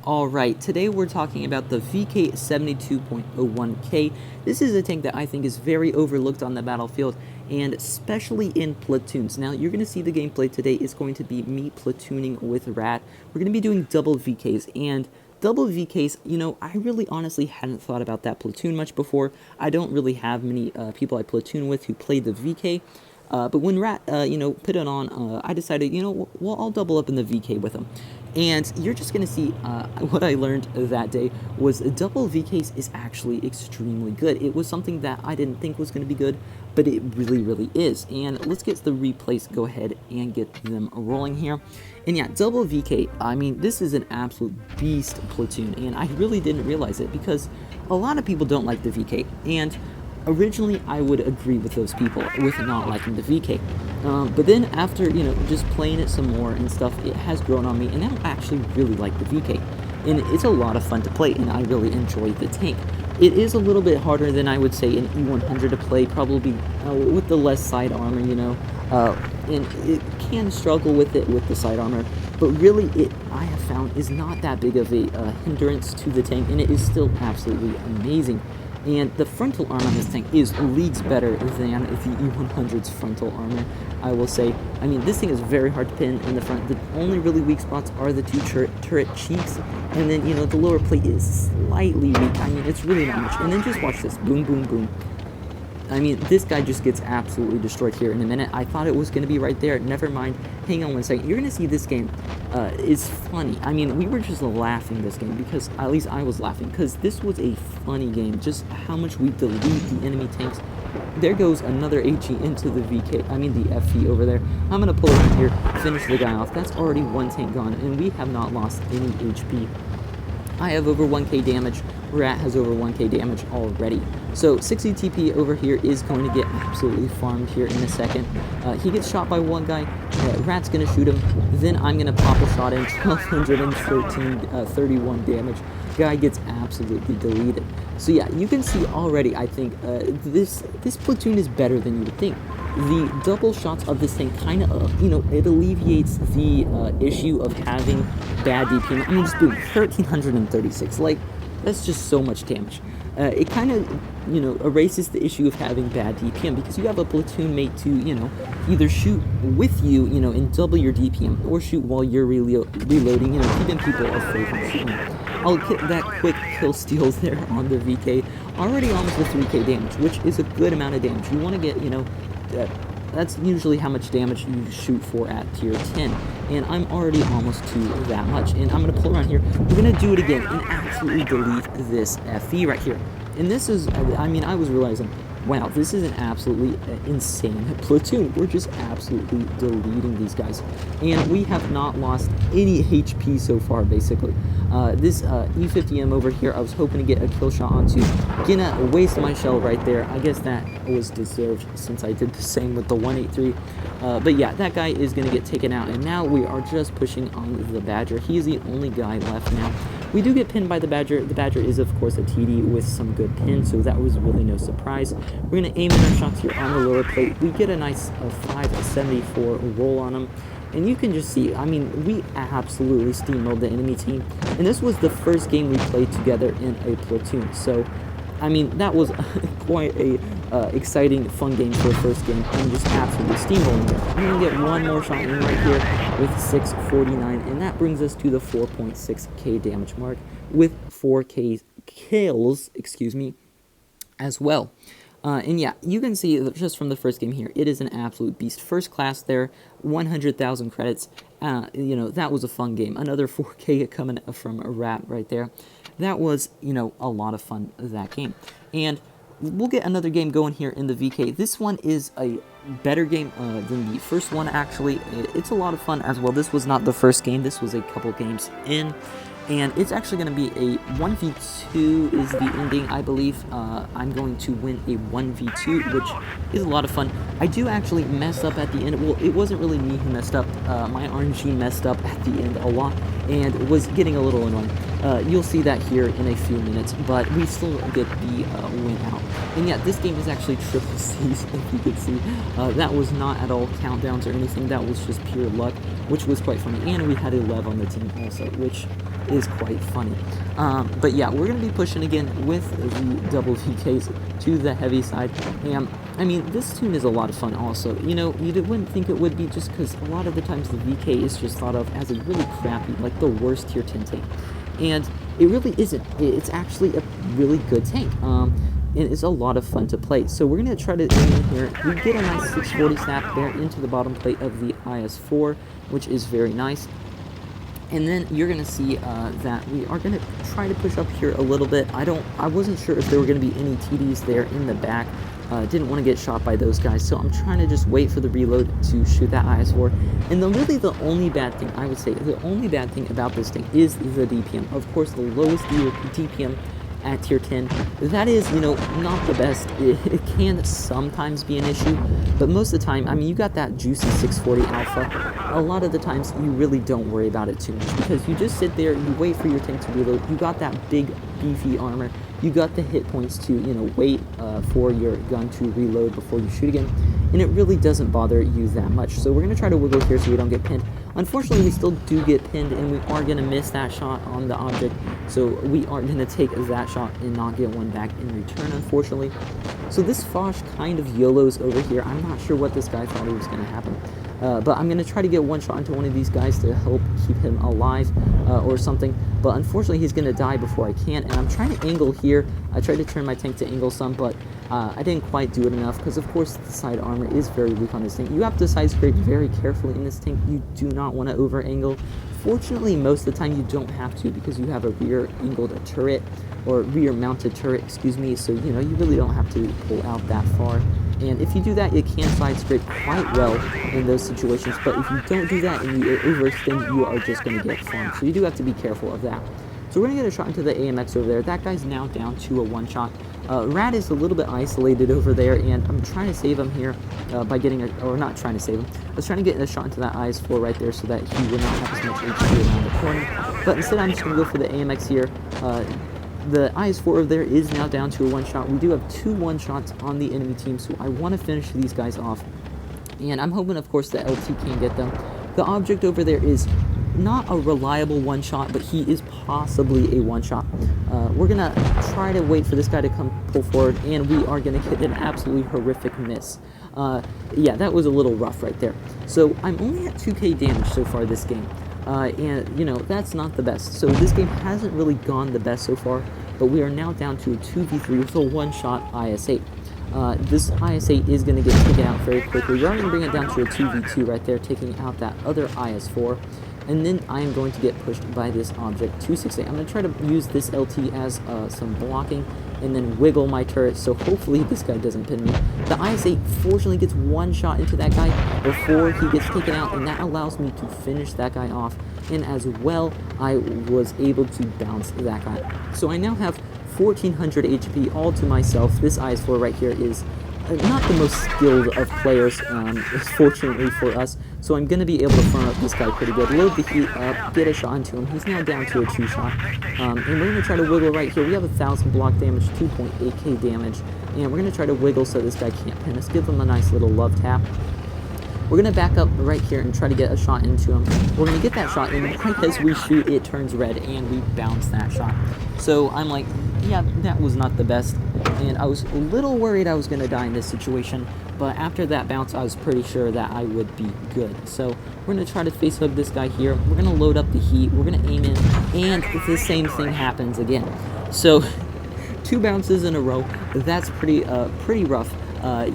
Alright, today we're talking about the VK72.01K. This is a tank that I think is very overlooked on the battlefield, and especially in platoons. Now, you're going to see the gameplay today is going to be me platooning with Rat. We're going to be doing double VKs, and double VKs, I really honestly hadn't thought about that platoon much before. I don't really have many people I platoon with who play the VK. But when Rat, put it on, I decided, well, I'll double up in the VK with him. And you're just going to see what I learned that day was double VKs is actually extremely good. It was something that I didn't think was going to be good, but it really, really is. And let's get the replays, go ahead and get them rolling here. And yeah, double VK, I mean, this is an absolute beast platoon, and I really didn't realize it because a lot of people don't like the VK, and originally I would agree with those people with not liking the VK, but then after just playing it some more and stuff, it has grown on me, and now I actually really like the VK, and it's a lot of fun to play, and I really enjoy the tank. It is a little bit harder than I would say an E100 to play, probably with the less side armor, and it can struggle with it with the side armor, but really it, I have found, is not that big of a hindrance to the tank, and it is still absolutely amazing. And the frontal armor on this tank is leagues better than the E100's frontal armor, I will say. I mean, this thing is very hard to pin in the front. The only really weak spots are the two turret cheeks, and then, the lower plate is slightly weak. I mean, it's really not much. And then just watch this. Boom, boom, boom. I mean, this guy just gets absolutely destroyed here in a minute. I thought it was going to be right there. Never mind. Hang on one second. You're going to see this game is funny. I mean, we were just laughing this game because, at least I was laughing, because this was a funny game. Just how much we delete the enemy tanks. There goes another HE into the VK, I mean the FE over there. I'm going to pull around here, finish the guy off. That's already one tank gone, and we have not lost any HP. I have over 1k damage, Rat has over 1k damage already. So 60 TP over here is going to get absolutely farmed here in a second. He gets shot by one guy, Rat's going to shoot him, then I'm going to pop a shot in, 31 damage. Guy gets absolutely deleted. So yeah, you can see already, I think, this platoon is better than you would think. The double shots of this thing kind of, it alleviates the issue of having bad DPM. I mean, just doing 1,336, like, that's just so much damage. It kind of, erases the issue of having bad DPM because you have a platoon mate to, either shoot with you, and double your DPM, or shoot while you're reloading, keeping people afraid from shooting. I'll get that quick kill steals there on the VK, already almost with 3k damage, which is a good amount of damage. You want to get, that's usually how much damage you shoot for at tier 10, and I'm already almost to that much, and I'm going to pull around here. We're going to do it again and absolutely delete this FE right here. And this is, I mean, I was realizing, wow, this is an absolutely insane platoon. We're just absolutely deleting these guys, and we have not lost any HP so far, basically. This E50M over here, I was hoping to get a kill shot onto. Gonna waste my shell right there. I guess that was deserved since I did the same with the 183. But yeah, that guy is gonna get taken out, and now we are just pushing on the Badger. He is the only guy left now. We do get pinned by the Badger. The Badger is, of course, a TD with some good pins, so that was really no surprise. We're going to aim in our shots here on the lower plate. We get a nice 574 roll on him. And you can just see, I mean, we absolutely steamrolled the enemy team. And this was the first game we played together in a platoon. So, I mean, that was quite a exciting, fun game for the first game. And just absolutely steamrolling it. I'm going to get one more shot in right here with 649. And that brings us to the 4.6k damage mark with 4k kills, as well. And yeah, you can see just from the first game here, it is an absolute beast. First class there, 100,000 credits. That was a fun game. Another 4K coming from a Rat right there. That was, a lot of fun, that game. And we'll get another game going here in the VK. This one is a better game than the first one, actually. It's a lot of fun as well. This was not the first game. This was a couple games in. And it's actually going to be a 1v2 is the ending, I believe. I'm going to win a 1v2, which is a lot of fun. I do actually mess up at the end. Well, it wasn't really me who messed up. My RNG messed up at the end a lot. and was getting a little annoying. You'll see that here in a few minutes, but we still get the win out. And yeah, this game is actually triple C's, if you could see. That was not at all countdowns or anything, that was just pure luck, which was quite funny. And we had a Lev on the team also, which is quite funny. But yeah, we're going to be pushing again with the double VKs to the heavy side. And I mean, this toon is a lot of fun also. You know, you wouldn't think it would be, just because a lot of the times the VK is just thought of as a really crappy, like the worst tier 10 tank. And it really isn't. It's actually a really good tank. And it's a lot of fun to play. So we're going to try to aim in here. We get a nice 640 snap there into the bottom plate of the IS-4, which is very nice. And then you're going to see that we are going to try to push up here a little bit. I wasn't sure if there were going to be any TDs there in the back. Didn't want to get shot by those guys, so I'm trying to just wait for the reload to shoot that IS-4. And really the only bad thing, I would say, the only bad thing about this thing is the DPM. Of course, the lowest DPM at tier 10, that is, you know, not the best. It can sometimes be an issue, but most of the time, I mean, you got that juicy 640 alpha. A lot of the times, you really don't worry about it too much, because you just sit there, you wait for your tank to reload, you got that big, beefy armor, you got the hit points to, you know, wait for your gun to reload before you shoot again, and it really doesn't bother you that much. So we're going to try to wiggle here so we don't get pinned. Unfortunately, we still do get pinned, and we are going to miss that shot on the object, so we are going to take that shot and not get one back in return, unfortunately. So this Foch kind of YOLOs over here. I'm not sure what this guy thought was going to happen. But I'm going to try to get one shot into one of these guys to help keep him alive or something. But unfortunately, he's going to die before I can. And I'm trying to angle here. I tried to turn my tank to angle some, but I didn't quite do it enough because, of course, the side armor is very weak on this tank. You have to side scrape very carefully in this tank. You do not want to over angle. Fortunately, most of the time you don't have to because you have a rear angled turret, or rear mounted turret, excuse me. So, you know, you really don't have to pull out that far. And if you do that, it can side scrape quite well in those situations. But if you don't do that and you overextend, you are just going to get farmed. So you do have to be careful of that. So we're going to get a shot into the AMX over there. That guy's now down to a one-shot. Rad is a little bit isolated over there, and I'm trying to save him here by getting a, or not trying to save him. I was trying to get a shot into that IS-4 right there so that he would not have as much HP around the corner. But instead, I'm just going to go for the AMX here. The IS-4 over there is now down to a one-shot. We do have 2 one-shots on the enemy team, so I want to finish these guys off. And I'm hoping, of course, the LT can get them. The object over there is not a reliable one-shot, but he is possibly a one-shot. We're going to try to wait for this guy to come pull forward, and we are going to get an absolutely horrific miss. Yeah, that was a little rough right there. So I'm only at 2k damage so far this game. And, you know, that's not the best. So this game hasn't really gone the best so far, but we are now down to a 2v3 with a one-shot IS-8. This IS-8 is going to get taken out very quickly. We're going to bring it down to a 2v2 right there, taking out that other IS-4. And then I am going to get pushed by this object, 268. I'm going to try to use this LT as some blocking and then wiggle my turret, so hopefully this guy doesn't pin me. The IS-8 fortunately gets one shot into that guy before he gets taken out, and that allows me to finish that guy off. And as well, I was able to bounce that guy. So I now have 1400 HP all to myself. This IS-4 right here is not the most skilled of players, fortunately for us, so I'm going to be able to farm up this guy pretty good, load the heat up, get a shot into him. He's now down to a 2-shot, and we're going to try to wiggle right here. We have 1,000 block damage, 2.8k damage, and we're going to try to wiggle so this guy can't pin us, give him a nice little love tap. We're going to back up right here and try to get a shot into him. We're going to get that shot, and right as we shoot, it turns red, and we bounce that shot. So I'm like, yeah, that was not the best, and I was a little worried I was going to die in this situation, but after that bounce, I was pretty sure that I would be good. So we're going to try to face hug this guy here. We're going to load up the heat. We're going to aim in, and the same thing happens again. So 2 bounces in a row. That's pretty rough.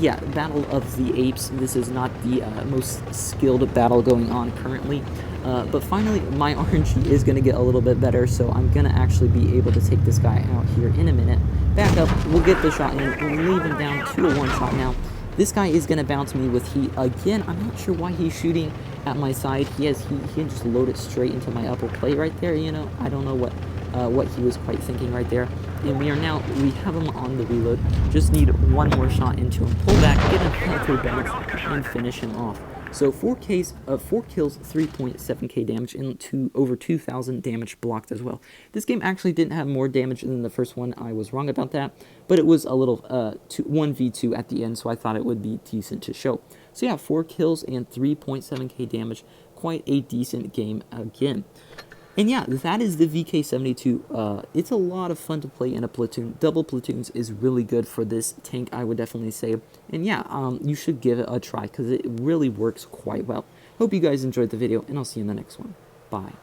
Yeah, Battle of the Apes. This is not the most skilled battle going on currently. But finally, my RNG is going to get a little bit better, so I'm going to actually be able to take this guy out here in a minute. Back up, we'll get the shot in, and leave him down to a one-shot now. This guy is going to bounce me with heat again. I'm not sure why he's shooting at my side. He can just load it straight into my upper plate right there, you know. I don't know what he was quite thinking right there. And we have him on the reload. Just need one more shot into him. Pull back, get another bounce, and finish him off. So 4 kills, 3.7k damage, and over 2,000 damage blocked as well. This game actually didn't have more damage than the first one. I was wrong about that, but it was a little 1v2 at the end, so I thought it would be decent to show. So yeah, 4 kills and 3.7k damage, quite a decent game again. And yeah, that is the VK72. It's a lot of fun to play in a platoon. Double platoons is really good for this tank, I would definitely say. And yeah, you should give it a try because it really works quite well. Hope you guys enjoyed the video, and I'll see you in the next one. Bye.